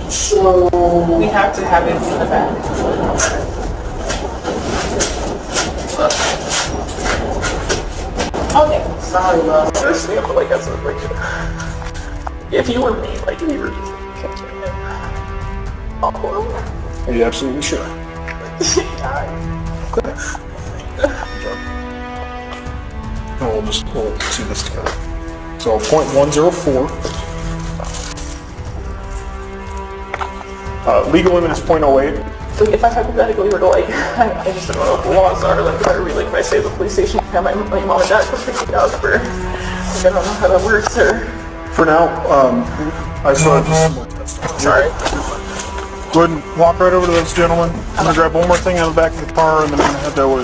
So we have to have it in the back. Okay. Sorry, love. Seriously, I feel like that's like if you were me, like we were just catching it. Oh, Are you absolutely sure? Okay. And we'll see this together. So 0.104. Legal limit is 0.08. So if I hypothetically were to like, I just don't know what the laws are. Like if I really, if I say the police station, have my mom and dad come pick me up, or like, I don't know how that works, or. For now, I still have just some more tests. Sorry. Go ahead and walk right over to those gentlemen. I'm gonna grab one more thing out of the back of the car, and then I'm gonna head that way.